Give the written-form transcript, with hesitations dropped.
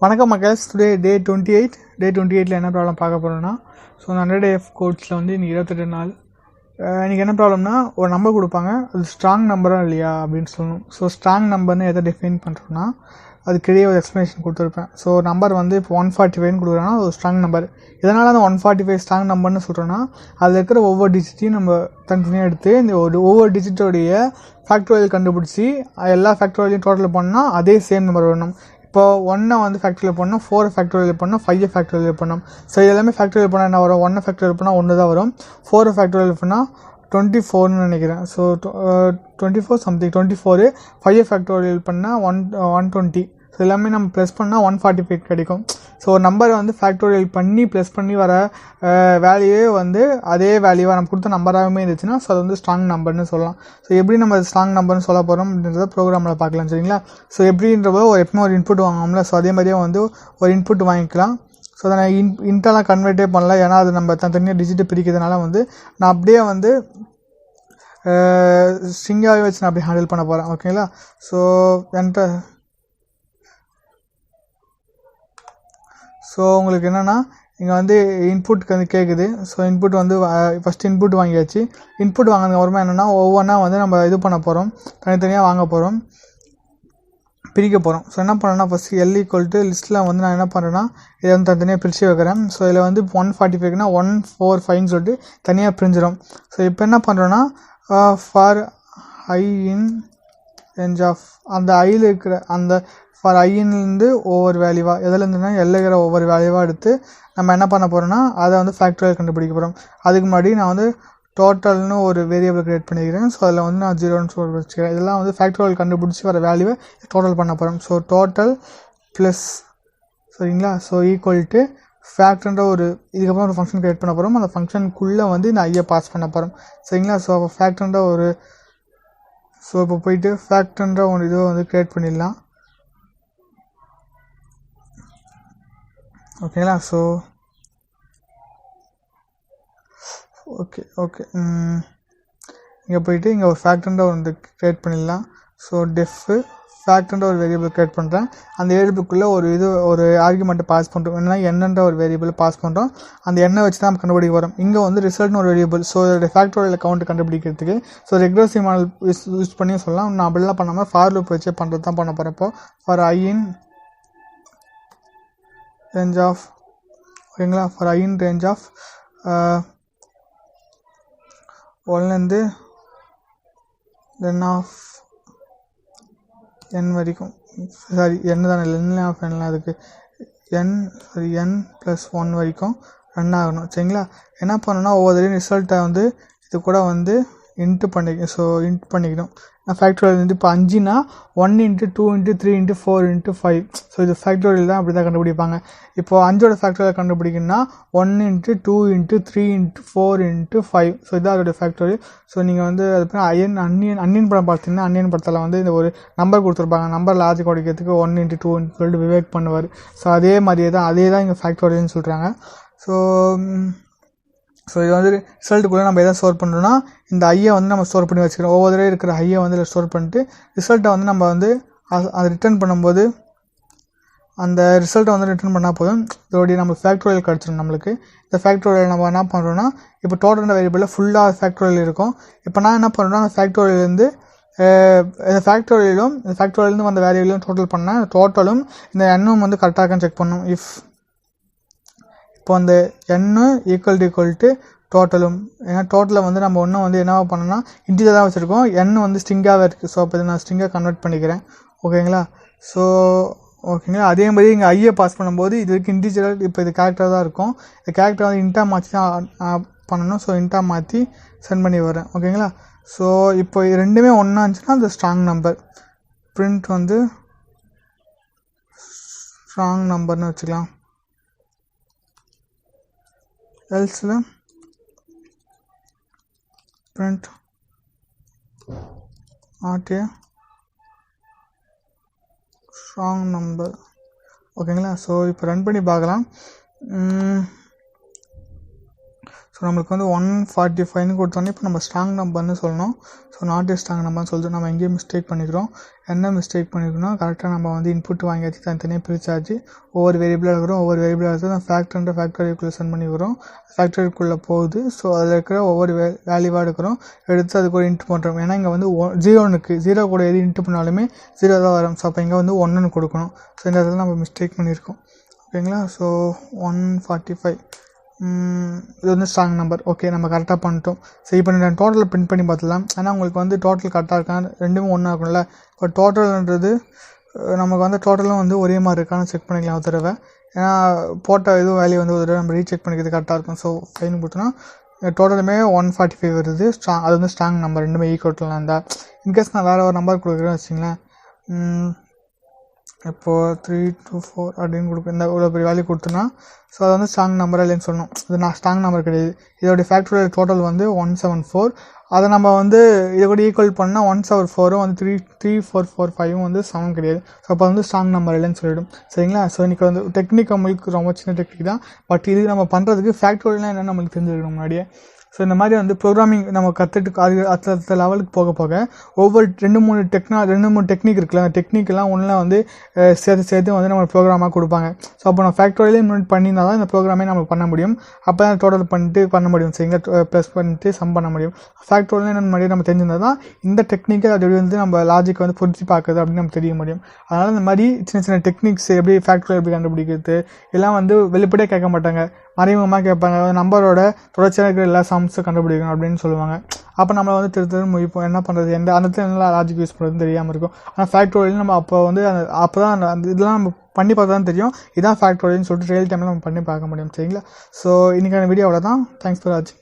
வணக்கம் மக்கள்ஸ். டுடே டே 28 என்ன ப்ராப்ளம் பார்க்க போகிறோம்னா, ஸோ 100 day of codes வந்து இன்றைக்கி 28 நாள். இன்றைக்கி என்ன ப்ராப்ளம்னா, ஒரு நம்பர் கொடுப்பாங்க, அது ஸ்ட்ராங் நம்பராக இல்லையா அப்படின்னு சொல்லணும். ஸோ ஸ்ட்ராங் நம்பர்னு எதை டிஃபைன் பண்ணுறோன்னா, அதுக்கிடையே ஒரு எக்ஸ்ப்ளனேஷன் கொடுத்துருப்பேன். ஸோ நம்பர் வந்து இப்போ 145ன்னு கொடுக்குறாங்கன்னா அது ஒரு ஸ்ட்ராங் நம்பர். எதனால் அந்த 145 ஸ்ட்ராங் நம்பர்னு சொல்கிறோன்னா, அதில் இருக்கிற ஒவ்வொரு டிஜிட்டையும் நம்ம தனித்தனியாக எடுத்து இந்த ஒவ்வொரு டிஜிட்டோடைய ஃபேக்டோரியல் கண்டுபிடிச்சி எல்லா ஃபேக்டோரியலையும் டோட்டல் பண்ணால் அதே சேம் நம்பர் வரணும். இப்போ 1 வந்து ஃபேக்டோரியல் பண்ணோம், 4 ஃபேக்டோரியல் பண்ணோம், 5 ஃபேக்டோரியல் பண்ணோம். ஸோ எல்லாமே ஃபேக்டோரியல் பண்ணால் என்ன வரும்? 1 ஃபேக்டோரியல் பண்ணால் 1 தான் வரும். 4 ஃபேக்டோரியல் பண்ணால் 24ன்னு நினைக்கிறேன். So 24 something 24. 5 ஃபேக்டோரியல் பண்ணால் 120. ஸோ எல்லாமே நம்ம ப்ளஸ் பண்ணால் 145 கிடைக்கும். ஸோ ஒரு நம்பரை வந்து ஃபேக்டோரியல் பண்ணி ப்ளஸ் பண்ணி வர வேல்யூவே வந்து அதே வேல்யூவாக நம்ம கொடுத்த நம்பராகவே இருந்துச்சுன்னா ஸோ அது வந்து ஸ்ட்ராங் நம்பர்னு சொல்லலாம். ஸோ எப்படி நம்ம ஸ்ட்ராங் நம்பர்னு சொல்ல போகிறோம் அப்படின்றத ப்ரோக்ராமில் பார்க்கலாம், சரிங்களா? ஸோ எப்படின்றப்போ எப்பவுமே ஒரு இன்புட் வாங்குவோம்ல, ஸோ அதே மாதிரியே வந்து ஒரு இன்புட் வாங்கிக்கலாம். ஸோ அதை நான் இன்டெல்லாம் கன்வெர்ட்டே பண்ணல, ஏன்னா அது நம்ம தனித்தனியாக டிஜிட்டை பிரிக்கிறதுனால வந்து நான் அப்படியே வந்து ஸ்ட்ரிங்காகவே வச்சு நான் அப்படியே ஹேண்டில் பண்ண போகிறேன், ஓகேங்களா? ஸோ ஸோ உங்களுக்கு என்னென்னா இங்கே வந்து இன்புட்டுக்கு வந்து கேட்குது. ஸோ இன்புட் வந்து ஃபஸ்ட்டு இன்புட் வாங்கியாச்சு. இன்புட் வாங்கினதுக்கு அப்புறமா என்னென்னா ஒவ்வொன்றா வந்து நம்ம இது பண்ண போகிறோம், தனித்தனியாக வாங்க போகிறோம், பிரிக்க போகிறோம். ஸோ என்ன பண்ணேன்னா ஃபஸ்ட்டு L = லிஸ்ட்டில் வந்து நான் என்ன பண்ணுறேன்னா இதை வந்து தனித்தனியாக பிரித்து வைக்கிறேன். ஸோ இதில் வந்து 145னா 145 சொல்லிட்டு தனியாக பிரிஞ்சிடும். ஸோ இப்போ என்ன பண்ணுறோன்னா for I in range of அந்த ஐயில் இருக்கிற அந்த ஃபார் ஐன்லேருந்து ஒவ்வொரு வேல்யூவாக எதுலேருந்துன்னா இருக்கிற ஒவ்வொரு வேல்யூவாக எடுத்து நம்ம என்ன பண்ண போகிறோன்னா அதை வந்து ஃபேக்டோரியல் கண்டுபிடிக்க போகிறோம். அதுக்கு முன்னாடி நான் வந்து டோட்டல்னு ஒரு வேரியபிள் க்ரியேட் பண்ணிக்கிறேன். ஸோ அதில் வந்து நான் 0ன்னு வச்சுக்கிறேன். இதெல்லாம் வந்து ஃபேக்டோரியல் கண்டுபிடிச்சி வர வேல்யூவை டோட்டல் பண்ண போகிறோம். ஸோ டோட்டல் ப்ளஸ், சரிங்களா? ஸோ ஈக்குவல் ஃபேக்ட்ன்ற ஒரு இதுக்கப்புறம் ஒரு ஃபங்க்ஷன் க்ரியேட் பண்ண போகிறோம். அந்த ஃபங்க்ஷனுக்குள்ளே வந்து இந்த ஐயை பாஸ் பண்ண போகிறோம், சரிங்களா? ஸோ அப்போ ஃபேக்ட்ன்ற ஒரு இப்போ போயிட்டு ஃபேக்ட்ன்ற ஒரு இதை வந்து க்ரியேட் பண்ணிடலாம், ஓகேங்களா? ஸோ ஓகே இங்கே போயிட்டு இங்கே ஒரு ஃபேக்ட்ன்ற ஒன்று க்ரியேட் பண்ணிடலாம். ஸோ டெஃப் ஃபேக்ட்ன்ற ஒரு வேரியபிள் க்ரியேட் பண்ணுறேன். அந்த வேரியபிளுக்குள்ளே ஒரு ஆர்குமெண்ட்டை பாஸ் பண்ணுறோம். என்னென்னா என்னன்ற ஒரு வேரியபிள் பாஸ் பண்ணுறோம். அந்த எண்ணை வச்சு தான் நம்ம கண்டுபிடிக்க வரோம். இங்கே வந்து ரிசல்ட்னு ஒரு வேரியபிள். ஸோ இதோட ஃபேக்டோரியல் கவுண்ட் கண்டுபிடிக்கிறதுக்கு ஸோ ரெக்ரெசிவ் மாடல் யூஸ் பண்ணி சொல்லலாம். நான் அப்படிலாம் பண்ணாமல் ஃபார் லூப் வச்சே பண்ணுறது தான் பண்ண போகிறேன். இப்போ for I in range of, ஓகேங்களா? For I in range of 1லேருந்து n of n வரைக்கும், சாரி n தானே, n ஆஃப் n அதுக்கு n + 1 வரைக்கும் ரன் ஆகணும், சரிங்களா? என்ன பண்ணணும்னா ஒவ்வொரு ரிசல்ட்டை வந்து இது கூட வந்து இன்ட் பண்ணிக்கணும். நான் ஃபேக்டோரியல் வந்து இப்போ 5னா 1 × 2 × 3 × 4 × 5. ஸோ இது ஃபேக்டோரியல் தான் அப்படி தான் கண்டுபிடிப்பாங்க. இப்போ 5ஓட ஃபேக்டோரியல் கண்டுபிடிக்கணும்னா 1 × 2 × 3 × 4 × 5. ஸோ இதான் அதோட ஃபேக்டோரியல். ஸோ நீங்கள் வந்து அது அன்னியன் படம் பார்த்தீங்கன்னா அன்னியன் படத்தில் வந்து இந்த ஒரு நம்பர் கொடுத்துருப்பாங்க. நம்பர் லாஜிக் உடைக்கிறதுக்கு 1 × 2ன்னு சொல்லிட்டு விவேக் பண்ணுவார். ஸோ அதே தான் இங்கே ஃபேக்டோரியல்னு சொல்கிறாங்க. ஸோ இது வந்து ரிசல்ட்டுக்குள்ளே நம்ம எதை ஸ்டோர் பண்ணுறோன்னா இந்த ஐயை வந்து நம்ம ஸ்டோர் பண்ணி வச்சுக்கிறோம். ஒவ்வொரு இருக்கிற ஐயை வந்து ஸ்டோர் பண்ணிட்டு ரிசல்ட்டை வந்து நம்ம வந்து அதை ரிட்டர்ன் பண்ணும்போது அந்த ரிசல்ட்டை வந்து ரிட்டர்ன் பண்ணால் போதும். இதோடைய நம்ம ஃபேக்டோரியல் கிடச்சிடும் நம்மளுக்கு. இந்த ஃபேக்டோரியல் நம்ம என்ன பண்ணுறோன்னா இப்போ டோட்டல் வேரியபிளில் ஃபுல்லாக ஃபேக்டோரியல் இருக்கும். இப்போ நான் என்ன பண்ணுறேன்னா அந்த ஃபேக்டோரியலேருந்து ஃபேக்டோரியலேருந்து வந்த வேரியபிளையும் டோட்டல் பண்ணேன். டோட்டலும் இந்த எண்ணும் வந்து கரெக்டாக இருக்கான்னு செக் பண்ணணும். இப்போ அந்த n = டோட்டலும், ஏன்னா டோட்டலை வந்து நம்ம ஒன்றும் வந்து என்ன பண்ணோம்னா இன்டிஜர் தான் வச்சுருக்கோம், n வந்து ஸ்ட்ரிங்காகவே இருக்குது. ஸோ அப்போ இதை நான் ஸ்ட்ரிங்காக கன்வெர்ட் பண்ணிக்கிறேன், ஓகேங்களா? ஸோ ஓகேங்களா, அதே மாதிரி இங்கே ஐயை பாஸ் பண்ணும்போது இது வரைக்கும் இன்டிஜர், இப்போ இது கேரக்டர் தான் இருக்கும். இந்த கேரக்டர் வந்து இன்ட்டாக மாற்றி தான் பண்ணணும். ஸோ இன்ட்டாக மாற்றி சென்ட் பண்ணி வரேன், ஓகேங்களா? ஸோ இப்போ இது ரெண்டுமே ஒன்றா இருந்துச்சுன்னா அந்த ஸ்ட்ராங் நம்பர். பிரிண்ட் வந்து ஸ்ட்ராங் நம்பர்னு வச்சுக்கலாம். எல்ஸில் print not a strong number, ஓகேங்களா? ஸோ இப்போ ரன் பண்ணி பார்க்கலாம். ஸோ நம்மளுக்கு வந்து 145 கொடுத்தோன்னே இப்போ நம்ம ஸ்ட்ராங் நம்பர்னு சொல்லணும். ஸோ நாட் ஏ ஸ்ட்ராங் நம்பர்னு சொல்லிட்டு நம்ம எங்கேயும் மிஸ்டேக் பண்ணிக்கிறோம். என்ன மிஸ்டேக் பண்ணிக்கிறோம்னா கரெக்டாக நம்ம வந்து இன்புட் வாங்கியாச்சு தனித்தனியாக பிரிச்சாச்சு. ஒவ்வொரு வேரியபிளாக இருக்கிறோம். ஒவ்வொரு வேரியபிளாக இருக்கிறது நம்ம ஃபேக்டர்ன்ற ஃபேக்டரிக்குள்ளே சென்ட் பண்ணிக்கிறோம். ஃபேக்டரிக்குள்ளே போகுது. ஸோ அதில் இருக்கிற ஒவ்வொரு வேல்யூவாக எடுக்கிறோம். எடுத்து அதுக்கு ஒரு இன்ட்டு பண்ணுறோம். ஏன்னா இங்கே வந்து 0 0 கூட எது இன்ட்டு பண்ணாலுமே 0 தான் வரும். ஸோ அப்போ இங்கே வந்து 1 கொடுக்கணும். ஸோ இந்த இடத்துல நம்ம மிஸ்டேக் பண்ணியிருக்கோம். ஓகேங்களா? ஸோ 145 இது வந்து ஸ்ட்ராங் நம்பர். ஓகே, நம்ம கரெக்டாக பண்ணிட்டோம். ஸோ இப்போ நான் டோட்டலில் பிரிண்ட் பண்ணி பார்த்துலாம். ஏன்னா உங்களுக்கு வந்து டோட்டல் கரெக்டாக இருக்கான்னு ரெண்டுமே ஒன்றா இருக்கும்ல. இப்போ டோட்டல்ன்றது நமக்கு வந்து டோட்டலும் வந்து ஒரே மாதிரி இருக்கான்னு செக் பண்ணிக்கலாம் ஒரு தடவை. ஏன்னா போட்ட எதுவும் வேல்யூ வந்து ஒரு தடவை நம்ம ரீசெக் பண்ணிக்கிறது கரெக்டாக இருக்கும். ஸோ ஃபைன் கொடுத்தோன்னா டோட்டலுமே 145 வருது. ஸ்ட்ராங் அது வந்து ஸ்ட்ராங் நம்பர் ரெண்டுமே ஈக்குவல் இருந்தால். இன்கேஸ் நான் வேறு ஒரு நம்பர் கொடுக்குறேன்னு வச்சிங்களேன். இப்போது 324 அப்படின்னு கொடுக்கும். இந்த இவ்வளோ பெரிய வேல்யூ கொடுத்தோன்னா ஸோ அது வந்து ஸ்ட்ராங் நம்பர் இல்லைன்னு சொல்லணும். இது நான் ஸ்ட்ராங் நம்பர் கிடையாது. இதோடைய ஃபேக்டரியல் டோட்டல் வந்து 174. அதை நம்ம வந்து இதை கூட ஈக்குவல் பண்ணால் 174 வந்து 3445 வந்து 7 கிடையாது. ஸோ அப்போ வந்து ஸ்ட்ராங் நம்பர் இல்லைன்னு சொல்லிவிடும். சரிங்களா? ஸோ இன்றைக்கி வந்து டெக்னிக் நம்மளுக்கு ரொம்ப சின்ன டெக்னிக் தான். பட் இது நம்ம பண்ணுறதுக்கு ஃபேக்டரியல்னால் என்னென்னு நம்மளுக்கு தெரிஞ்சுக்கணும் முன்னாடியே. ஸோ இந்த மாதிரி வந்து ப்ரோக்ராமிங் நம்ம கற்றுட்டு அது அடுத்த லெவலுக்கு போக போக ஒவ்வொரு 2-3 டெக்னிக் இருக்குல்ல. அந்த டெக்னிக்கெல்லாம் ஒன்றில் வந்து சேர்த்து வந்து நம்ம ப்ரோக்ராமாக கொடுப்பாங்க. ஸோ அப்போ நம்ம ஃபேக்டரியிலே இம்ப்ளிமெண்ட் பண்ணியிருந்தால் தான் இந்த ப்ரோக்ராமே நம்ம பண்ண முடியும். அப்போ தான் டோட்டல் பண்ணிட்டு பண்ண முடியும். சரிங்களா? ப்ளஸ் பண்ணிட்டு சம் பண்ண முடியும். ஃபேக்டரியில் என்ன மாதிரி நம்ம தெரிஞ்சிருந்தால் தான் இந்த டெக்னிக்கை அது வந்து நம்ம லாஜிக் வந்து புரிஞ்சு பார்க்குறது அப்படின்னு நம்ம தெரிய முடியும். அதனால் இந்த மாதிரி சின்ன டெக்னிக்ஸ் எப்படி ஃபேக்டரியில் எப்படி கண்டுபிடிக்கிறது எல்லாம் வந்து வெளிப்படையாக கேட்க மாட்டாங்க. மறைமுகமாக கேட்பாங்க. நம்பரோட தொடர்ச்சியாக இருக்கிற எல்லா சம்ஸும் கண்டுபிடிக்கணும் அப்படின்னு சொல்லுவாங்க. அப்போ நம்ம வந்து திருத்த முடிப்போம். என்ன பண்ணுறது, எந்த அந்த என்ன லாஜிக் யூஸ் பண்ணுறதுன்னு தெரியாமல் இருக்கும். ஆனால் ஃபேக்டோரியல் நம்ம அப்போ வந்து அப்போ தான் அந்த இதெல்லாம் நம்ம பண்ணி பார்த்தா தான் தெரியும் இதான் ஃபேக்டோரியல்னு சொல்லிட்டு ரியல் டைமில் நம்ம பண்ணி பார்க்க முடியும். சரிங்களா? ஸோ இன்றைக்கான வீடியோ அவ்வளோ தான். தேங்க்ஸ் ஃபார் வாட்சிங்.